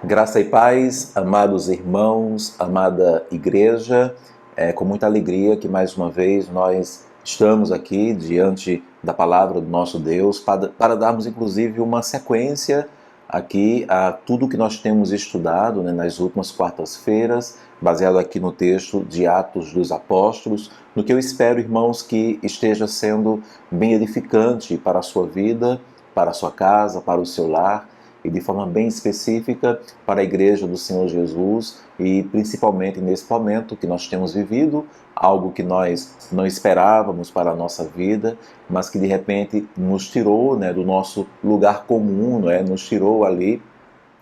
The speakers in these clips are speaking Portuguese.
Graça e paz, amados irmãos, amada igreja, é com muita alegria que mais uma vez nós estamos aqui diante da palavra do nosso Deus para darmos inclusive uma sequência aqui a tudo que nós temos estudado, nas últimas quartas-feiras, baseado aqui no texto de Atos dos Apóstolos, no que eu espero, irmãos, que esteja sendo bem edificante para a sua vida, para a sua casa, para o seu lar, e de forma bem específica para a Igreja do Senhor Jesus e principalmente nesse momento que nós temos vivido, algo que nós não esperávamos para a nossa vida, mas que de repente nos tirou, do nosso lugar comum, nos tirou ali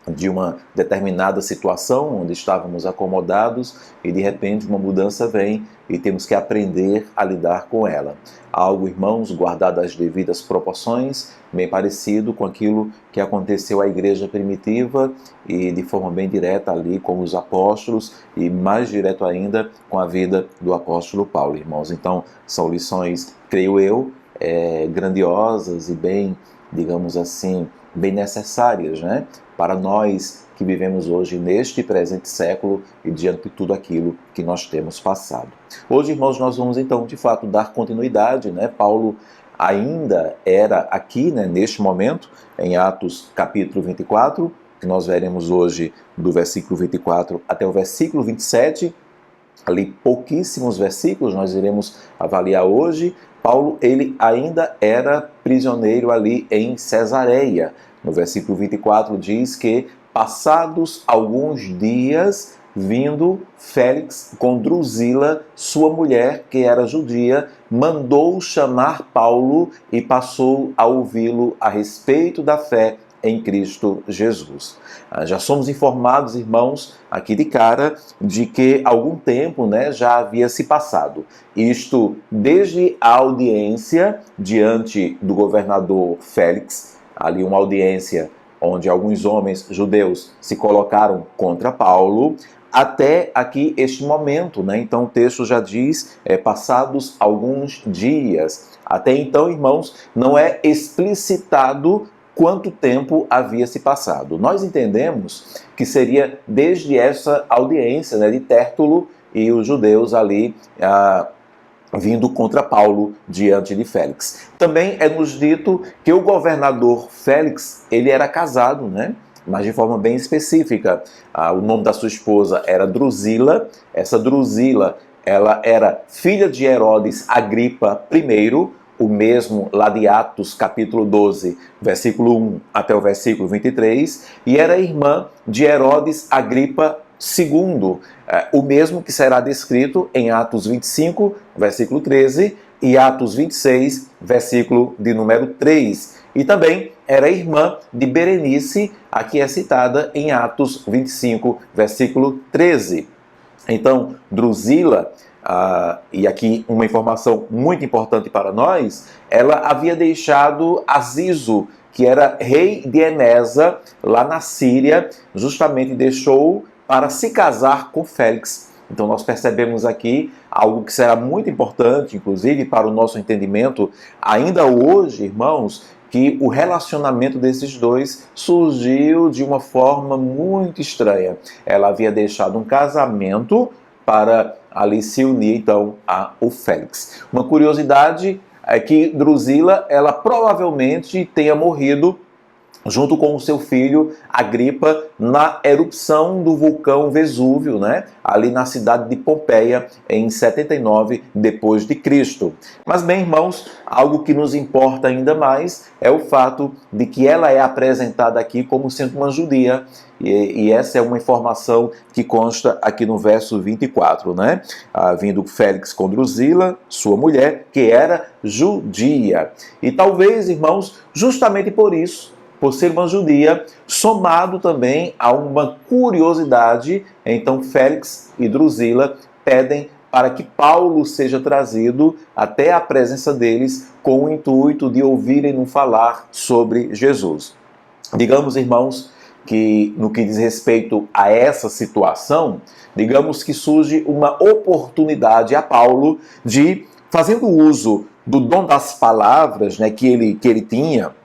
de uma determinada situação onde estávamos acomodados e de repente uma mudança vem e temos que aprender a lidar com ela. Algo, irmãos, guardado as devidas proporções, bem parecido com aquilo que aconteceu à igreja primitiva e de forma bem direta ali com os apóstolos e mais direto ainda com a vida do apóstolo Paulo, irmãos. Então, são lições, creio eu, grandiosas e bem, digamos assim, bem necessárias, para nós que vivemos hoje neste presente século e diante de tudo aquilo que nós temos passado. Hoje, irmãos, nós vamos então, de fato, dar continuidade, Paulo ainda era aqui, neste momento, em Atos capítulo 24, que nós veremos hoje do versículo 24 até o versículo 27, ali pouquíssimos versículos nós iremos avaliar hoje. Paulo, ele ainda era prisioneiro ali em Cesareia. No versículo 24 diz que, passados alguns dias, vindo Félix com Drusila, sua mulher, que era judia, mandou chamar Paulo e passou a ouvi-lo a respeito da fé em Cristo Jesus. Já somos informados, irmãos, aqui de cara, de que algum tempo já havia se passado. Isto desde a audiência diante do governador Félix, ali uma audiência onde alguns homens judeus se colocaram contra Paulo, até aqui este momento, Então o texto já diz, passados alguns dias. Até então, irmãos, não é explicitado quanto tempo havia se passado. Nós entendemos que seria desde essa audiência de Tértulo e os judeus ali vindo contra Paulo diante de Félix. Também é nos dito que o governador Félix, ele era casado, mas de forma bem específica. O nome da sua esposa era Drusila. Essa Drusila, ela era filha de Herodes Agripa I, o mesmo lá de Atos, capítulo 12, versículo 1 até o versículo 23, e era irmã de Herodes Agripa II, o mesmo que será descrito em Atos 25, versículo 13, e Atos 26, versículo de número 3. E também era irmã de Berenice, a que é citada em Atos 25, versículo 13. Então, Drusila, e aqui uma informação muito importante para nós, ela havia deixado Azizo, que era rei de Emesa, lá na Síria, justamente deixou para se casar com Félix. Então nós percebemos aqui algo que será muito importante, inclusive para o nosso entendimento, ainda hoje, irmãos, que o relacionamento desses dois surgiu de uma forma muito estranha. Ela havia deixado um casamento para ali se unir então ao Félix. Uma curiosidade é que Drusila, ela provavelmente tenha morrido junto com o seu filho Agripa na erupção do vulcão Vesúvio, ali na cidade de Pompeia, em 79 depois de Cristo. Mas bem, irmãos, algo que nos importa ainda mais é o fato de que ela é apresentada aqui como sendo uma judia, e essa é uma informação que consta aqui no verso 24, vindo Félix com Drusila, sua mulher, que era judia. E talvez, irmãos, justamente por isso, por ser uma judia, somado também a uma curiosidade, então Félix e Drusila pedem para que Paulo seja trazido até a presença deles com o intuito de ouvirem-no falar sobre Jesus. Digamos, irmãos, que no que diz respeito a essa situação, digamos que surge uma oportunidade a Paulo de, fazendo uso do dom das palavras que ele tinha,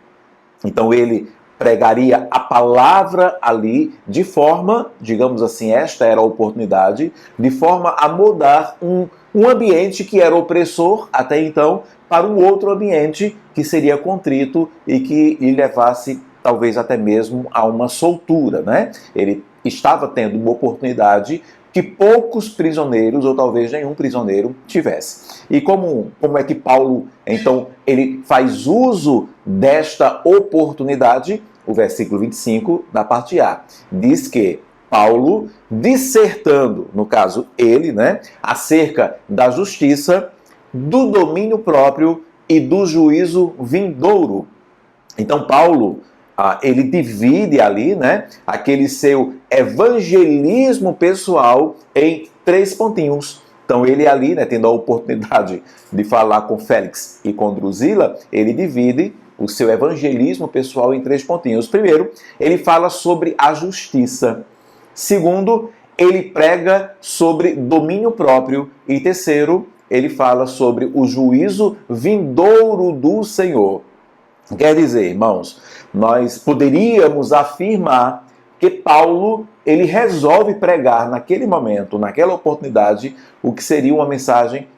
então ele pregaria a palavra ali de forma, digamos assim, esta era a oportunidade, de forma a mudar um ambiente que era opressor até então para um outro ambiente que seria contrito e que lhe levasse talvez até mesmo a uma soltura, né? Ele estava tendo uma oportunidade que poucos prisioneiros, ou talvez nenhum prisioneiro, tivesse. E como é que Paulo, então, ele faz uso desta oportunidade? O versículo 25, da parte A, diz que Paulo, dissertando, no caso ele, né, acerca da justiça, do domínio próprio e do juízo vindouro. Então, Paulo, ele divide ali, né, aquele seu evangelismo pessoal em 3 pontinhos. Então, ele ali, né, tendo a oportunidade de falar com Félix e com Drusila, ele divide o seu evangelismo pessoal em 3 pontinhos. Primeiro, ele fala sobre a justiça. Segundo, ele prega sobre domínio próprio. E terceiro, ele fala sobre o juízo vindouro do Senhor. Quer dizer, irmãos, nós poderíamos afirmar que Paulo, ele resolve pregar naquele momento, naquela oportunidade, o que seria uma mensagem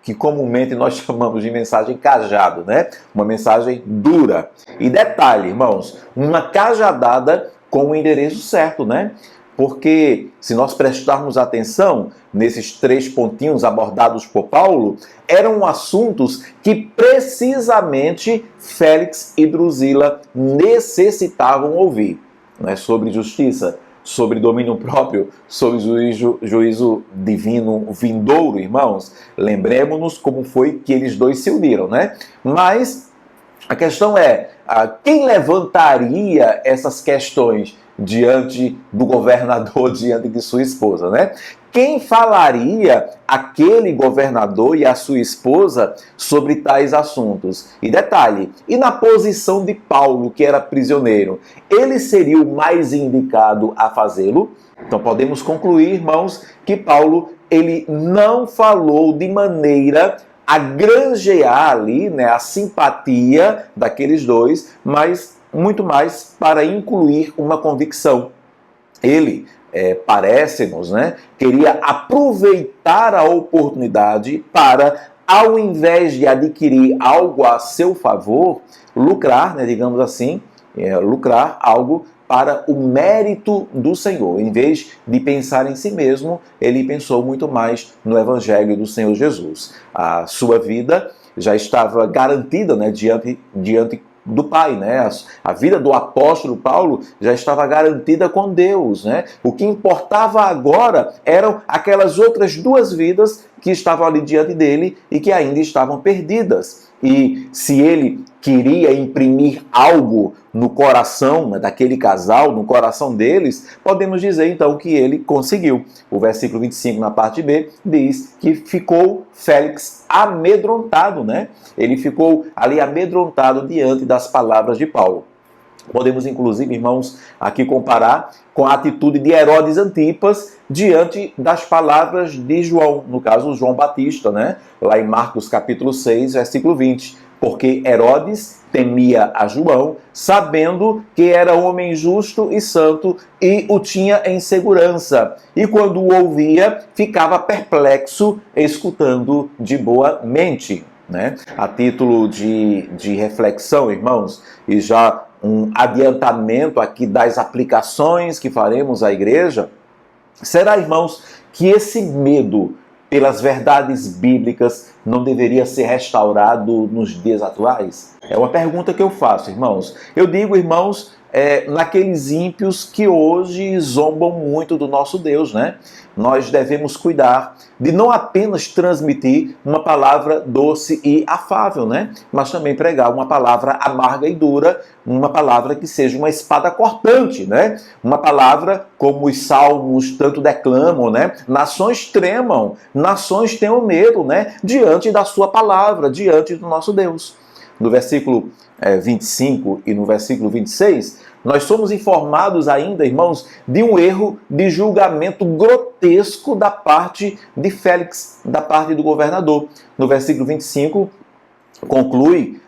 que comumente nós chamamos de mensagem cajado, né? Uma mensagem dura. E detalhe, irmãos, uma cajadada com o endereço certo, né? Porque se nós prestarmos atenção nesses 3 pontinhos abordados por Paulo, eram assuntos que precisamente Félix e Drusila necessitavam ouvir, né? Sobre justiça, sobre domínio próprio, sobre juízo divino vindouro, irmãos. Lembremos-nos como foi que eles dois se uniram, né? Mas a questão é, quem levantaria essas questões diante do governador, diante de sua esposa, né? Quem falaria aquele governador e a sua esposa sobre tais assuntos? E detalhe, e na posição de Paulo, que era prisioneiro, ele seria o mais indicado a fazê-lo? Então podemos concluir, irmãos, que Paulo, ele não falou de maneira a granjear ali, né, a simpatia daqueles dois, mas muito mais para incluir uma convicção. Ele, parece-nos, né, queria aproveitar a oportunidade para, ao invés de adquirir algo a seu favor, lucrar, né, digamos assim, lucrar algo para o mérito do Senhor. Em vez de pensar em si mesmo, ele pensou muito mais no Evangelho do Senhor Jesus. A sua vida já estava garantida, né, diante do Pai, né? A vida do apóstolo Paulo já estava garantida com Deus, né? O que importava agora eram aquelas outras 2 vidas que estavam ali diante dele e que ainda estavam perdidas. E se ele queria imprimir algo no coração, né, daquele casal, no coração deles, podemos dizer então que ele conseguiu. O versículo 25 na parte B diz que ficou Félix amedrontado, né? Ele ficou ali amedrontado diante das palavras de Paulo. Podemos, inclusive, irmãos, aqui comparar com a atitude de Herodes Antipas diante das palavras de João, no caso, João Batista, né? Lá em Marcos capítulo 6, versículo 20. Porque Herodes temia a João, sabendo que era homem justo e santo e o tinha em segurança. E quando o ouvia, ficava perplexo, escutando de boa mente. Né? A título de reflexão, irmãos, e já um adiantamento aqui das aplicações que faremos à igreja, será, irmãos, que esse medo pelas verdades bíblicas não deveria ser restaurado nos dias atuais? É uma pergunta que eu faço, irmãos. Eu digo, irmãos, naqueles ímpios que hoje zombam muito do nosso Deus, né? Nós devemos cuidar de não apenas transmitir uma palavra doce e afável, né? Mas também pregar uma palavra amarga e dura, uma palavra que seja uma espada cortante, né? Uma palavra como os salmos tanto declamam, né? Nações tremam, nações tenham medo, né? Diante da sua palavra, diante do nosso Deus. No versículo 25 e no versículo 26, nós somos informados ainda, irmãos, de um erro de julgamento grotesco da parte de Félix, da parte do governador. No versículo 25, conclui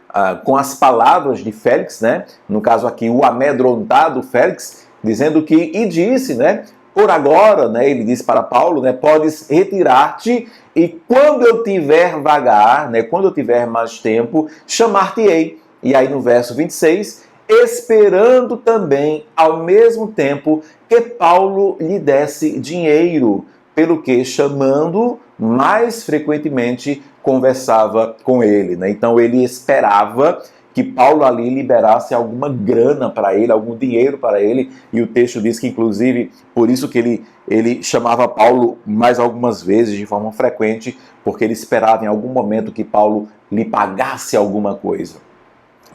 com as palavras de Félix, né? No caso aqui, o amedrontado Félix, dizendo que, e disse, né? Por agora, né, ele disse para Paulo, né, podes retirar-te e quando eu tiver vagar, né, quando eu tiver mais tempo, chamar-te-ei. E aí no verso 26, esperando também ao mesmo tempo que Paulo lhe desse dinheiro, pelo que chamando mais frequentemente conversava com ele, né? Então ele esperava que Paulo ali liberasse alguma grana para ele, algum dinheiro para ele, e o texto diz que, inclusive, por isso que ele chamava Paulo mais algumas vezes, de forma frequente, porque ele esperava em algum momento que Paulo lhe pagasse alguma coisa.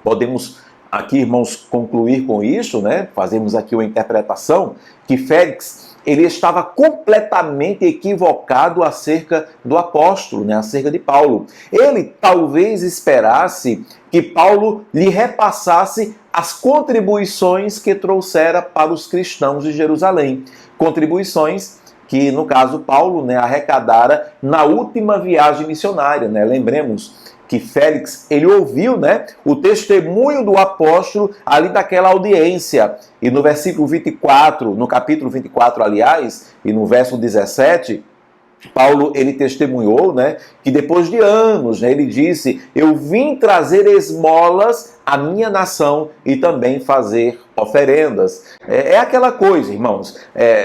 Podemos aqui, irmãos, concluir com isso, né? Fazemos aqui uma interpretação, que Félix, ele estava completamente equivocado acerca do apóstolo, né? Acerca de Paulo. Ele talvez esperasse que Paulo lhe repassasse as contribuições que trouxera para os cristãos de Jerusalém. Contribuições que, no caso, Paulo, né, arrecadara na última viagem missionária, né? Lembremos que Félix, ele ouviu, né, o testemunho do apóstolo ali daquela audiência. E no versículo 24, no capítulo 24, aliás, e no verso 17, Paulo, ele testemunhou, né, que depois de anos, né, ele disse, eu vim trazer esmolas à minha nação e também fazer oferendas. É aquela coisa, irmãos,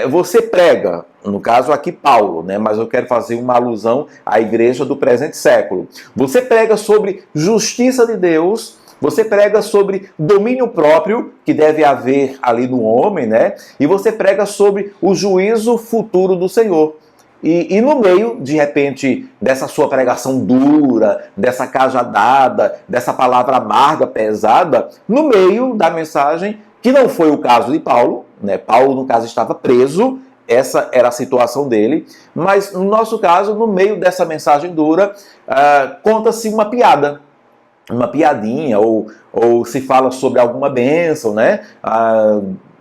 você prega, no caso aqui Paulo, né, mas eu quero fazer uma alusão à igreja do presente século. Você prega sobre justiça de Deus, você prega sobre domínio próprio, que deve haver ali no homem, né, e você prega sobre o juízo futuro do Senhor. E no meio, de repente, dessa sua pregação dura, dessa cajadada, dessa palavra amarga, pesada, no meio da mensagem, que não foi o caso de Paulo, né? Paulo, no caso, estava preso, essa era a situação dele, mas no nosso caso, no meio dessa mensagem dura, conta-se uma piada. Uma piadinha, ou se fala sobre alguma bênção, né?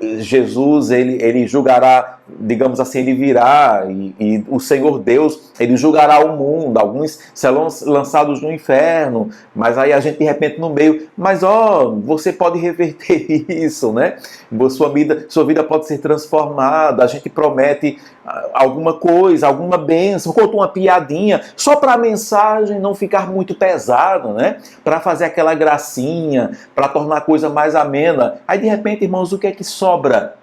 Jesus, ele julgará, digamos assim, ele virá e o Senhor Deus, ele julgará o mundo, alguns serão lançados no inferno, mas aí a gente de repente no meio, mas você pode reverter isso, né? Sua vida pode ser transformada, a gente promete alguma coisa, alguma bênção, conta uma piadinha, só para a mensagem não ficar muito pesada, né? Para fazer aquela gracinha, para tornar a coisa mais amena. Aí de repente, irmãos, o que é que sobra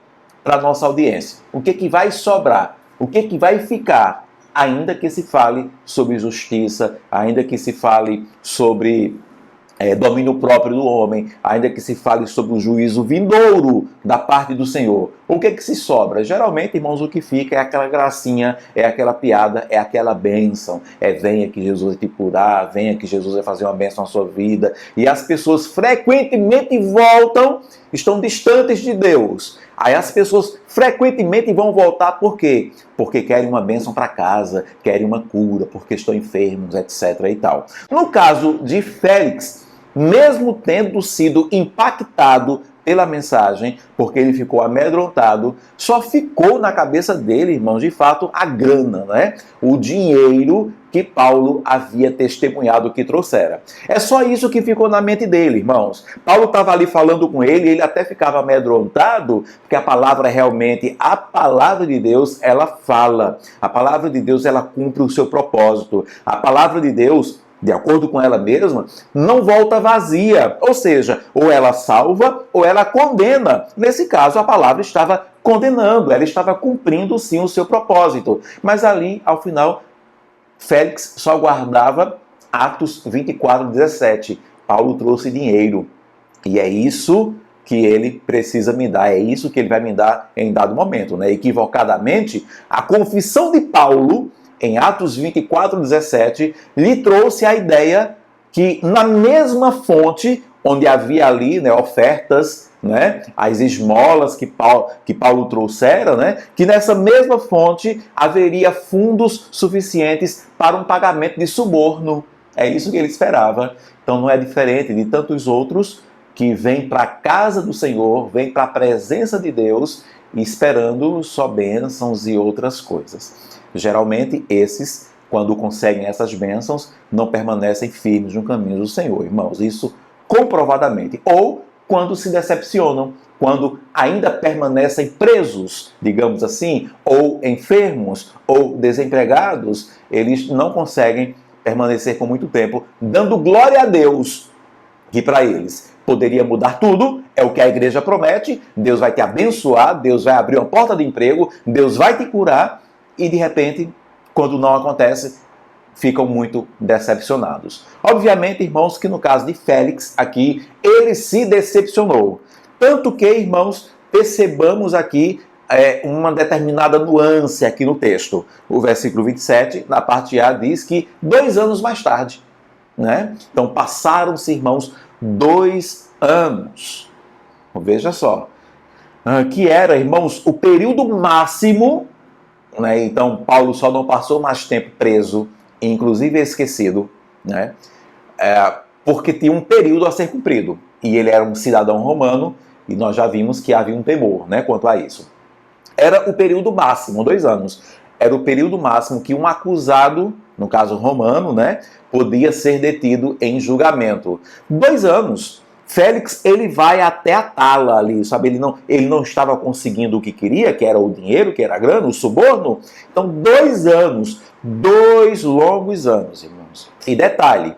para a nossa audiência? O que é que vai sobrar? O que é que vai ficar? Ainda que se fale sobre justiça, ainda que se fale sobre domínio próprio do homem, ainda que se fale sobre o juízo vindouro da parte do Senhor. O que é que se sobra? Geralmente, irmãos, o que fica é aquela gracinha, é aquela piada, é aquela bênção. Venha que Jesus vai te curar, venha que Jesus vai fazer uma bênção na sua vida. E as pessoas frequentemente voltam, estão distantes de Deus. Aí as pessoas frequentemente vão voltar por quê? Porque querem uma bênção para casa, querem uma cura, porque estão enfermos, etc. e tal. No caso de Félix, mesmo tendo sido impactado pela mensagem, porque ele ficou amedrontado, só ficou na cabeça dele, irmãos, de fato, a grana, né? O dinheiro que Paulo havia testemunhado que trouxera. É só isso que ficou na mente dele, irmãos. Paulo estava ali falando com ele até ficava amedrontado, porque a palavra realmente, a palavra de Deus, ela fala. A palavra de Deus, ela cumpre o seu propósito. A palavra de Deus, de acordo com ela mesma, não volta vazia. Ou seja, ou ela salva ou ela condena. Nesse caso, a palavra estava condenando, ela estava cumprindo sim o seu propósito. Mas ali, ao final, Félix só guardava Atos 24, 17. Paulo trouxe dinheiro. E é isso que ele precisa me dar, é isso que ele vai me dar em dado momento, né? Equivocadamente, a confissão de Paulo em Atos 24, 17, lhe trouxe a ideia que na mesma fonte, onde havia ali, né, ofertas, né, as esmolas que Paulo trouxera, né, que nessa mesma fonte haveria fundos suficientes para um pagamento de suborno. É isso que ele esperava. Então não é diferente de tantos outros que vêm para a casa do Senhor, vêm para a presença de Deus, esperando só bênçãos e outras coisas. Geralmente, esses, quando conseguem essas bênçãos, não permanecem firmes no caminho do Senhor. Irmãos, isso comprovadamente, ou quando se decepcionam, quando ainda permanecem presos, digamos assim, ou enfermos, ou desempregados, eles não conseguem permanecer por muito tempo, dando glória a Deus, que para eles poderia mudar tudo, é o que a igreja promete, Deus vai te abençoar, Deus vai abrir uma porta de emprego, Deus vai te curar, e de repente, quando não acontece, ficam muito decepcionados. Obviamente, irmãos, que no caso de Félix aqui, ele se decepcionou. Tanto que, irmãos, percebamos aqui uma determinada nuance aqui no texto. O versículo 27, na parte A, diz que 2 anos mais tarde, né? Então, passaram-se, irmãos, 2 anos. Veja só. Que era, irmãos, o período máximo, né? Então, Paulo só não passou mais tempo preso, inclusive esquecido, né? Porque tinha um período a ser cumprido. E ele era um cidadão romano, e nós já vimos que havia um temor, né, quanto a isso. Era o período máximo, 2 anos. Era o período máximo que um acusado, no caso romano, né, podia ser detido em julgamento. 2 anos. Félix, ele vai até a tala ali, sabe? Ele não estava conseguindo o que queria, que era o dinheiro, que era a grana, o suborno. Então, 2 anos, 2 longos anos, irmãos. E detalhe,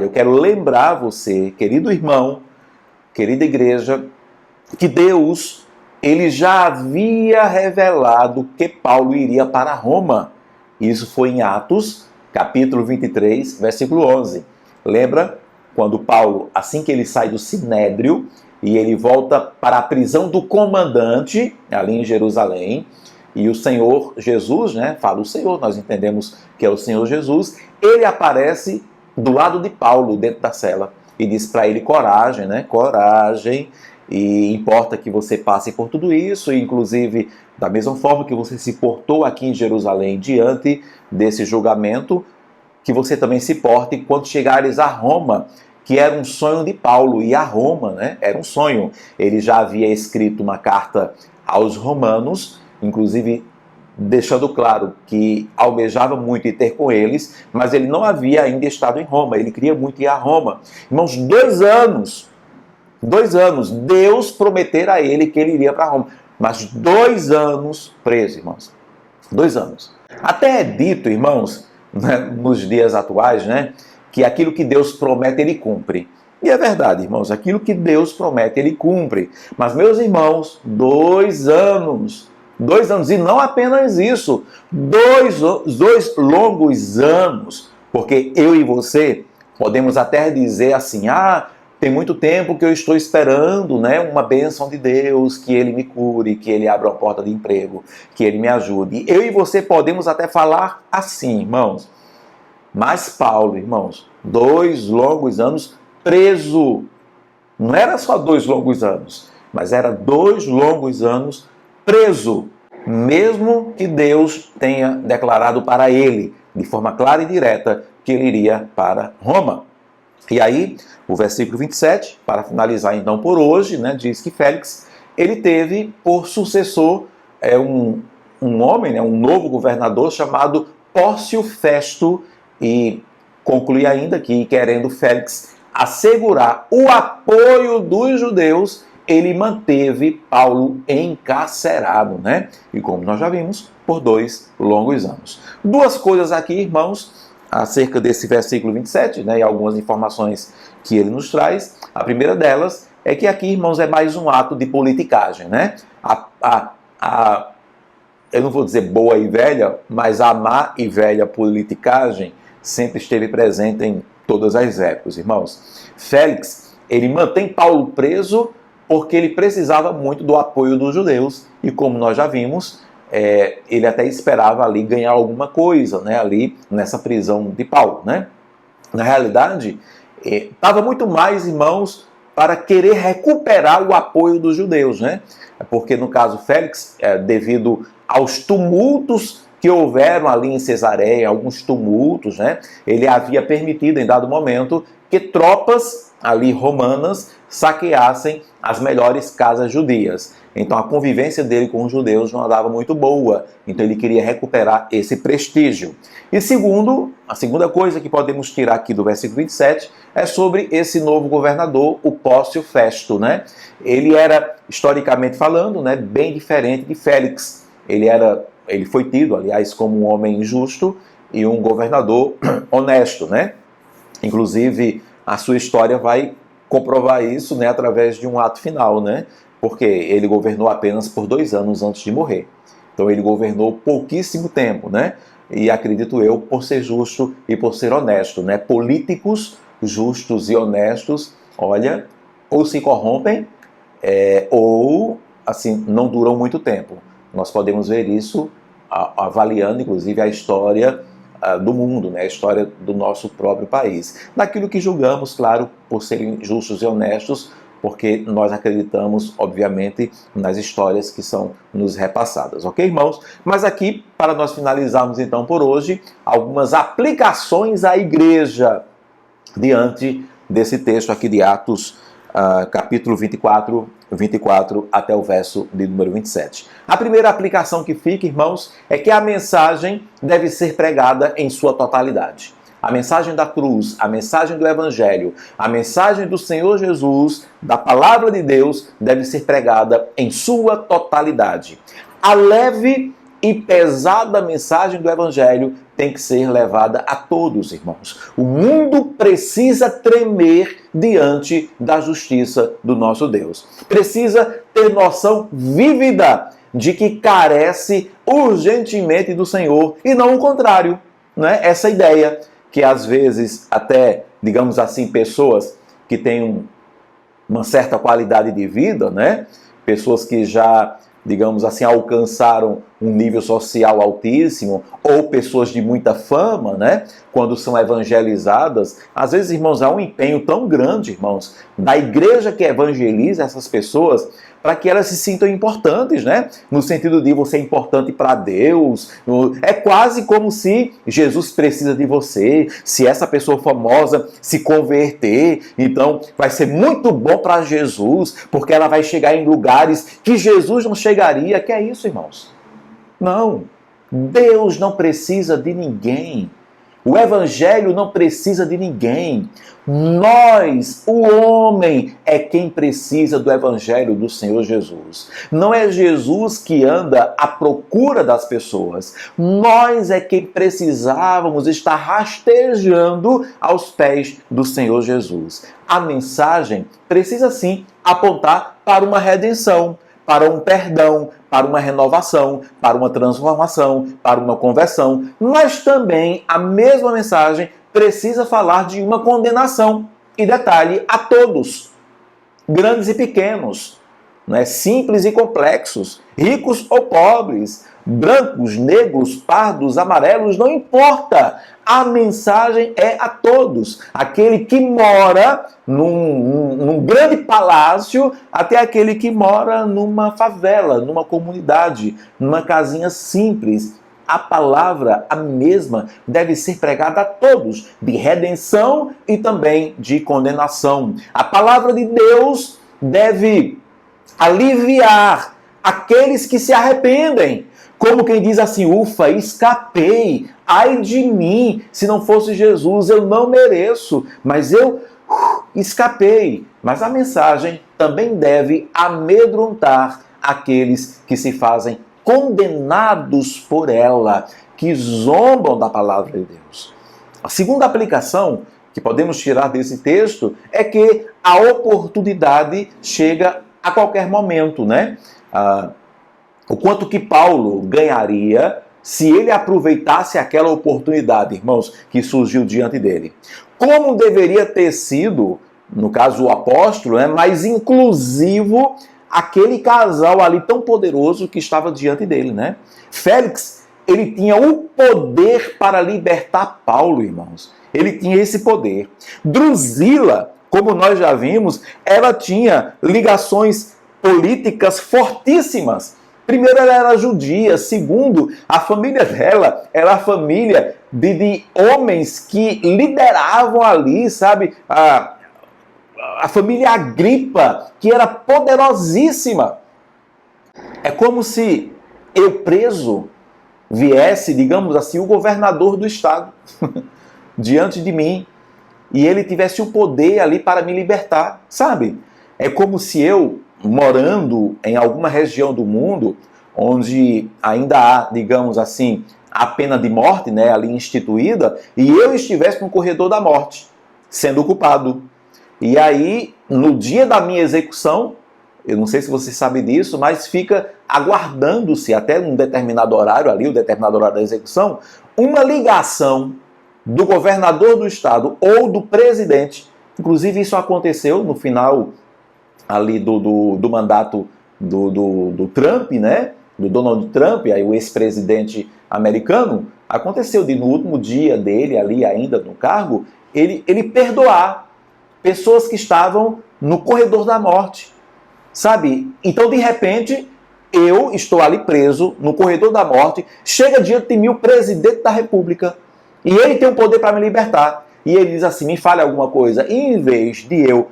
eu quero lembrar você, querido irmão, querida igreja, que Deus, ele já havia revelado que Paulo iria para Roma. Isso foi em Atos, capítulo 23, versículo 11. Lembra? Quando Paulo, assim que ele sai do Sinédrio, e ele volta para a prisão do comandante, ali em Jerusalém, e o Senhor Jesus, né, fala o Senhor, nós entendemos que é o Senhor Jesus, ele aparece do lado de Paulo, dentro da cela, e diz para ele, coragem, né, coragem, e importa que você passe por tudo isso, e inclusive, da mesma forma que você se portou aqui em Jerusalém diante desse julgamento, que você também se porte quando chegares a Roma, que era um sonho de Paulo, e a Roma, né, era um sonho. Ele já havia escrito uma carta aos romanos, inclusive deixando claro que almejava muito ir ter com eles, mas ele não havia ainda estado em Roma, ele queria muito ir a Roma. Irmãos, 2 anos, Deus prometera a ele que ele iria para Roma, mas 2 anos preso, irmãos, 2 anos. Até é dito, irmãos, né, nos dias atuais, né, que aquilo que Deus promete, ele cumpre. E é verdade, irmãos, aquilo que Deus promete, ele cumpre. Mas, meus irmãos, 2 anos, 2 anos, e não apenas isso, 2 longos anos, porque eu e você podemos até dizer assim, tem muito tempo que eu estou esperando, né, uma bênção de Deus, que Ele me cure, que Ele abra uma porta de emprego, que Ele me ajude. Eu e você podemos até falar assim, irmãos. Mas Paulo, irmãos, 2 longos anos preso. Não era só 2 longos anos, mas era 2 longos anos preso. Mesmo que Deus tenha declarado para ele, de forma clara e direta, que ele iria para Roma. E aí, o versículo 27, para finalizar então por hoje, né, diz que Félix, ele teve por sucessor um homem, né, um novo governador chamado Pórcio Festo, e conclui ainda que, querendo Félix assegurar o apoio dos judeus, ele manteve Paulo encarcerado, né? E como nós já vimos, por 2 longos anos. 2 coisas aqui, irmãos, acerca desse versículo 27, né, e algumas informações que ele nos traz. A primeira delas é que aqui, irmãos, é mais um ato de politicagem, né? Eu não vou dizer boa e velha, mas a má e velha politicagem sempre esteve presente em todas as épocas, irmãos. Félix, ele mantém Paulo preso porque ele precisava muito do apoio dos judeus, e como nós já vimos, ele até esperava ali ganhar alguma coisa, né, ali nessa prisão de Paulo, né? Na realidade, estava muito mais, irmãos, para querer recuperar o apoio dos judeus, né? Porque no caso Félix, devido aos tumultos que houveram ali em Cesareia, alguns tumultos, né? Ele havia permitido em dado momento que tropas ali romanas saqueassem as melhores casas judias. Então a convivência dele com os judeus não andava muito boa. Então ele queria recuperar esse prestígio. E segundo, a segunda coisa que podemos tirar aqui do versículo 27 é sobre esse novo governador, o Pórcio Festo, né? Ele era, historicamente falando, né, bem diferente de Félix. Ele foi tido, aliás, como um homem justo e um governador honesto, né? Inclusive, a sua história vai comprovar isso, né, através de um ato final, né? Porque ele governou apenas por 2 anos antes de morrer. Então ele governou pouquíssimo tempo, né? E acredito eu, por ser justo e por ser honesto, né? Políticos justos e honestos, olha, ou se corrompem, ou, assim, não duram muito tempo. Nós podemos ver isso avaliando, inclusive, a história do mundo, né? A história do nosso próprio país. Daquilo que julgamos, claro, por serem justos e honestos, porque nós acreditamos, obviamente, nas histórias que são nos repassadas, ok, irmãos? Mas aqui, para nós finalizarmos então por hoje, algumas aplicações à igreja diante desse texto aqui de Atos, capítulo 24 até o verso de número 27. A primeira aplicação que fica, irmãos, é que a mensagem deve ser pregada em sua totalidade. A mensagem da cruz, a mensagem do Evangelho, a mensagem do Senhor Jesus, da palavra de Deus, deve ser pregada em sua totalidade. A leve e pesada mensagem do Evangelho tem que ser levada a todos, irmãos. O mundo precisa tremer diante da justiça do nosso Deus. Precisa ter noção vívida de que carece urgentemente do Senhor e não o contrário, né? Essa ideia que às vezes até, digamos assim, pessoas que têm uma certa qualidade de vida, né? Pessoas que já, digamos assim, alcançaram um nível social altíssimo, ou pessoas de muita fama, né? Quando são evangelizadas, às vezes, irmãos, há um empenho tão grande, irmãos, da igreja que evangeliza essas pessoas, para que elas se sintam importantes, né? No sentido de você é importante para Deus. É quase como se Jesus precisa de você. Se essa pessoa famosa se converter, então vai ser muito bom para Jesus, porque ela vai chegar em lugares que Jesus não chegaria. Que é isso, irmãos? Não. Deus não precisa de ninguém. O Evangelho não precisa de ninguém. Nós, o homem, é quem precisa do Evangelho do Senhor Jesus. Não é Jesus que anda à procura das pessoas. Nós é quem precisávamos estar rastejando aos pés do Senhor Jesus. A mensagem precisa sim apontar para uma redenção, para um perdão, para uma renovação, para uma transformação, para uma conversão, mas também a mesma mensagem precisa falar de uma condenação. E detalhe, a todos, grandes e pequenos, né? Simples e complexos, ricos ou pobres, brancos, negros, pardos, amarelos, não importa. A mensagem é a todos. Aquele que mora num grande palácio, até aquele que mora numa favela, numa comunidade, numa casinha simples. A palavra, a mesma, deve ser pregada a todos, de redenção e também de condenação. A palavra de Deus deve aliviar aqueles que se arrependem. Como quem diz assim, ufa, escapei, ai de mim, se não fosse Jesus eu não mereço, mas eu escapei. Mas a mensagem também deve amedrontar aqueles que se fazem condenados por ela, que zombam da palavra de Deus. A segunda aplicação que podemos tirar desse texto é que a oportunidade chega a qualquer momento, né? O quanto que Paulo ganharia se ele aproveitasse aquela oportunidade, irmãos, que surgiu diante dele. Como deveria ter sido, no caso o apóstolo, né, mais inclusivo aquele casal ali tão poderoso que estava diante dele, né? Félix, ele tinha o poder para libertar Paulo, irmãos. Ele tinha esse poder. Drusila, como nós já vimos, ela tinha ligações políticas fortíssimas. Primeiro, ela era judia. Segundo, a família dela era a família de homens que lideravam ali, sabe, a família Agripa, que era poderosíssima. É como se eu preso viesse, digamos assim, o governador do estado diante de mim e ele tivesse o poder ali para me libertar, sabe? É como se eu, morando em alguma região do mundo onde ainda há, digamos assim, a pena de morte, né, ali instituída, e eu estivesse no corredor da morte, sendo culpado. E aí, no dia da minha execução, eu não sei se você sabe disso, mas fica aguardando-se até um determinado horário ali, o determinado horário da execução, uma ligação do governador do estado ou do presidente. Inclusive isso aconteceu no final ali do mandato do Trump, né? Do Donald Trump, aí o ex-presidente americano. Aconteceu no último dia dele ali ainda no cargo, ele perdoar pessoas que estavam no corredor da morte. Sabe? Então, de repente, eu estou ali preso no corredor da morte, chega diante de mim o presidente da República e ele tem o poder para me libertar. E ele diz assim, me fale alguma coisa. E em vez de eu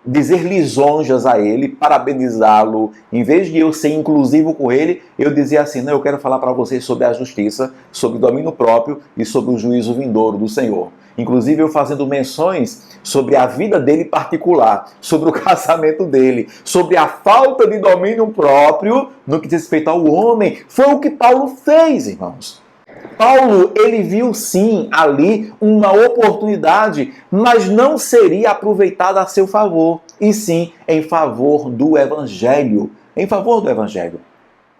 dizer lisonjas a ele, parabenizá-lo, em vez de eu ser inclusivo com ele, eu dizia assim, não, eu quero falar para vocês sobre a justiça, sobre o domínio próprio e sobre o juízo vindouro do Senhor. Inclusive eu fazendo menções sobre a vida dele particular, sobre o casamento dele, sobre a falta de domínio próprio no que diz respeito ao homem. Foi o que Paulo fez, irmãos. Paulo, ele viu sim ali uma oportunidade, mas não seria aproveitada a seu favor, e sim em favor do Evangelho. Em favor do Evangelho.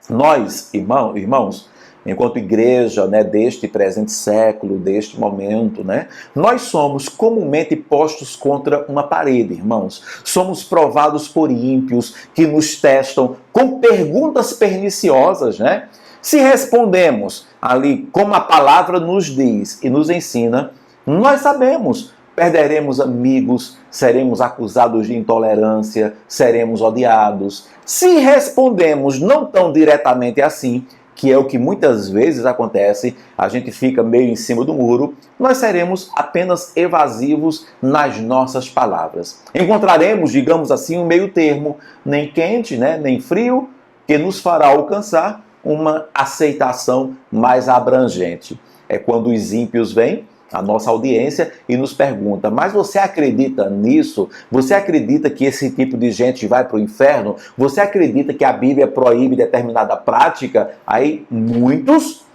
Nós, irmãos, enquanto igreja, né, deste presente século, deste momento, né, nós somos comumente postos contra uma parede, irmãos. Somos provados por ímpios que nos testam com perguntas perniciosas, né? Se respondemos ali como a palavra nos diz e nos ensina, nós sabemos, perderemos amigos, seremos acusados de intolerância, seremos odiados. Se respondemos não tão diretamente assim, que é o que muitas vezes acontece, a gente fica meio em cima do muro, nós seremos apenas evasivos nas nossas palavras. Encontraremos, digamos assim, um meio termo, nem quente, né, nem frio, que nos fará alcançar uma aceitação mais abrangente. É quando os ímpios vêm à nossa audiência e nos perguntam, mas você acredita nisso? Você acredita que esse tipo de gente vai para o inferno? Você acredita que a Bíblia proíbe determinada prática? Aí muitos,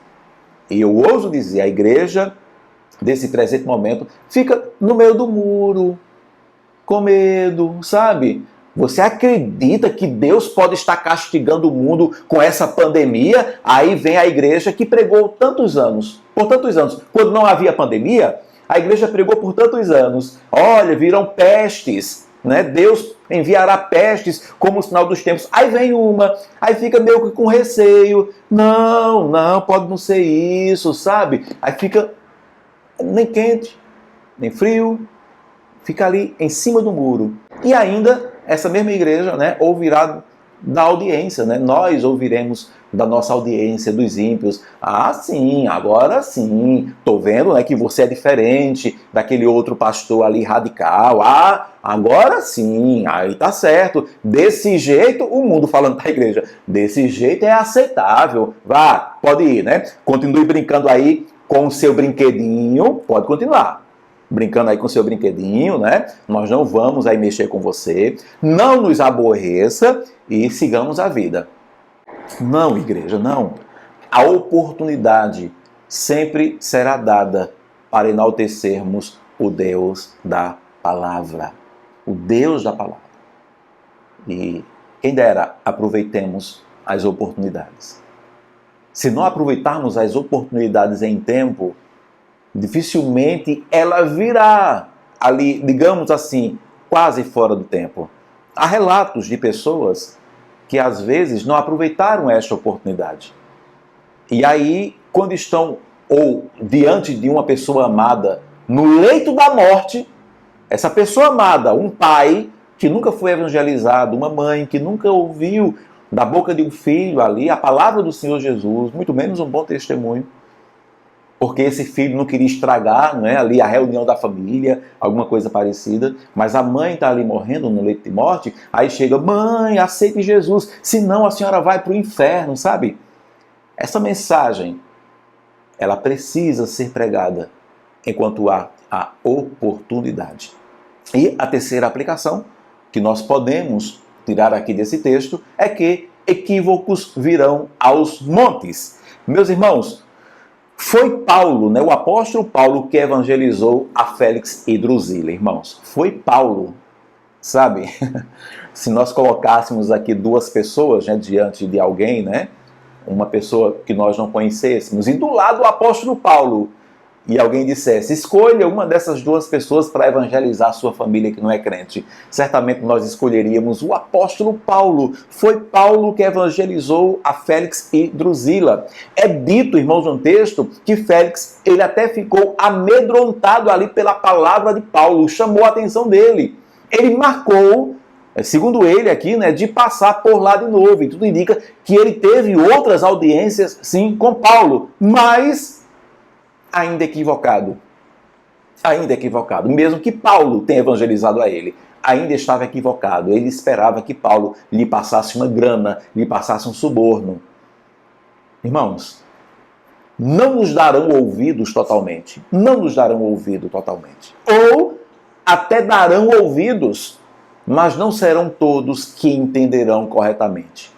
e eu ouso dizer, a igreja desse presente momento fica no meio do muro, com medo, sabe? Você acredita que Deus pode estar castigando o mundo com essa pandemia? Aí vem a igreja que pregou tantos anos, por tantos anos. Quando não havia pandemia, a igreja pregou por tantos anos. Olha, virão pestes, né? Deus enviará pestes como o sinal dos tempos. Aí vem uma, aí fica meio que com receio. Não, pode não ser isso, sabe? Aí fica nem quente, nem frio, fica ali em cima do muro. E ainda essa mesma igreja, né, ouvirá da audiência, né? Nós ouviremos da nossa audiência, dos ímpios. Ah, sim, agora sim. Tô vendo, né, que você é diferente daquele outro pastor ali radical. Ah, agora sim. Aí tá certo. Desse jeito, o mundo falando da igreja. Desse jeito é aceitável. Vá, pode ir, né? Continue brincando aí com o seu brinquedinho. Pode continuar brincando aí com o seu brinquedinho, né? Nós não vamos aí mexer com você. Não nos aborreça e sigamos a vida. Não, igreja, não. A oportunidade sempre será dada para enaltecermos o Deus da palavra. O Deus da palavra. E quem dera aproveitemos as oportunidades. Se não aproveitarmos as oportunidades em tempo, dificilmente ela virá ali, digamos assim, quase fora do tempo. Há relatos de pessoas que às vezes não aproveitaram esta oportunidade. E aí, quando estão ou diante de uma pessoa amada no leito da morte, essa pessoa amada, um pai que nunca foi evangelizado, uma mãe que nunca ouviu da boca de um filho ali a palavra do Senhor Jesus, muito menos um bom testemunho, porque esse filho não queria estragar, não é, ali a reunião da família, alguma coisa parecida, mas a mãe está ali morrendo no leito de morte, aí chega, mãe, aceite Jesus, senão a senhora vai para o inferno, sabe? Essa mensagem, ela precisa ser pregada enquanto há a oportunidade. E a terceira aplicação que nós podemos tirar aqui desse texto é que equívocos virão aos montes. Meus irmãos, foi Paulo, né, o apóstolo Paulo, que evangelizou a Félix e Drusila, irmãos. Foi Paulo, sabe? Se nós colocássemos aqui duas pessoas, né, diante de alguém, né, uma pessoa que nós não conhecêssemos, e do lado o apóstolo Paulo, e alguém dissesse, escolha uma dessas duas pessoas para evangelizar a sua família que não é crente, certamente nós escolheríamos o apóstolo Paulo. Foi Paulo que evangelizou a Félix e Drusila. É dito, irmãos, no texto, que Félix, ele até ficou amedrontado ali pela palavra de Paulo, chamou a atenção dele. Ele marcou, segundo ele aqui, né, de passar por lá de novo, e tudo indica que ele teve outras audiências, sim, com Paulo, mas ainda equivocado, mesmo que Paulo tenha evangelizado a ele, ainda estava equivocado, ele esperava que Paulo lhe passasse uma grana, lhe passasse um suborno. Irmãos, não nos darão ouvidos totalmente, ou até darão ouvidos, mas não serão todos que entenderão corretamente.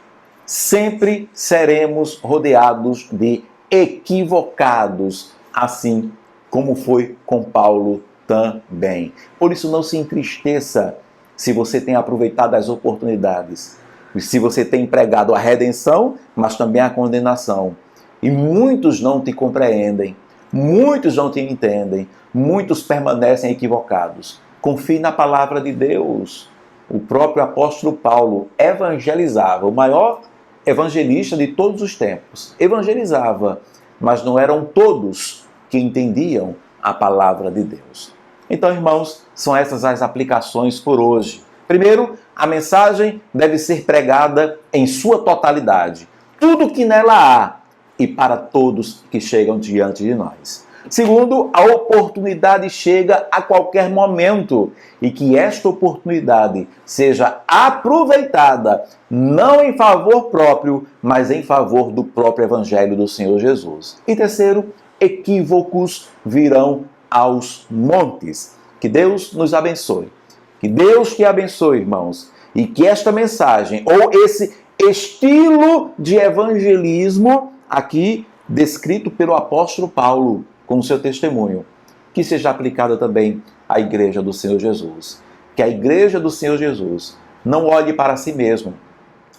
Sempre seremos rodeados de equivocados, assim como foi com Paulo também. Por isso não se entristeça se você tem aproveitado as oportunidades, se você tem pregado a redenção, mas também a condenação. E muitos não te compreendem, muitos não te entendem, muitos permanecem equivocados. Confie na palavra de Deus. O próprio apóstolo Paulo evangelizava, o maior evangelista de todos os tempos. Evangelizava, mas não eram todos que entendiam a palavra de Deus. Então, irmãos, são essas as aplicações por hoje. Primeiro, a mensagem deve ser pregada em sua totalidade. Tudo que nela há e para todos que chegam diante de nós. Segundo, a oportunidade chega a qualquer momento e que esta oportunidade seja aproveitada não em favor próprio, mas em favor do próprio Evangelho do Senhor Jesus. E terceiro, equívocos virão aos montes. Que Deus nos abençoe. Que Deus te abençoe, irmãos. E que esta mensagem, ou esse estilo de evangelismo aqui descrito pelo apóstolo Paulo, com o seu testemunho, que seja aplicada também à Igreja do Senhor Jesus. Que a Igreja do Senhor Jesus não olhe para si mesma,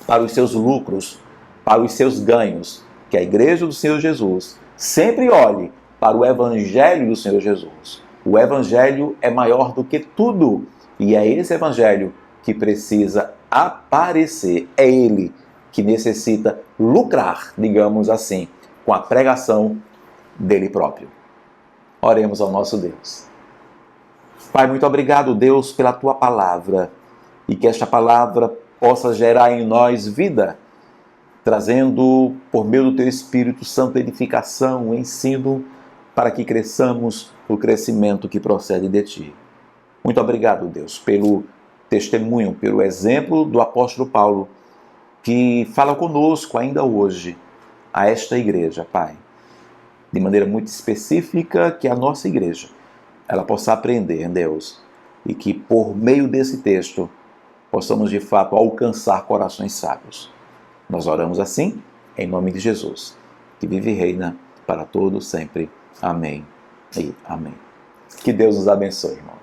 para os seus lucros, para os seus ganhos. Que a Igreja do Senhor Jesus sempre olhe para o Evangelho do Senhor Jesus. O Evangelho é maior do que tudo e é esse Evangelho que precisa aparecer. É ele que necessita lucrar, digamos assim, com a pregação dele próprio. Oremos ao nosso Deus. Pai, muito obrigado, Deus, pela tua palavra e que esta palavra possa gerar em nós vida, trazendo, por meio do teu Espírito Santo, edificação, ensino, para que cresçamos o crescimento que procede de ti. Muito obrigado, Deus, pelo testemunho, pelo exemplo do apóstolo Paulo, que fala conosco ainda hoje a esta igreja, Pai, de maneira muito específica, que a nossa igreja ela possa aprender, Deus, e que por meio desse texto possamos de fato alcançar corações sábios. Nós oramos assim, em nome de Jesus, que vive e reina para todos sempre. Amém e amém. Que Deus nos abençoe, irmão.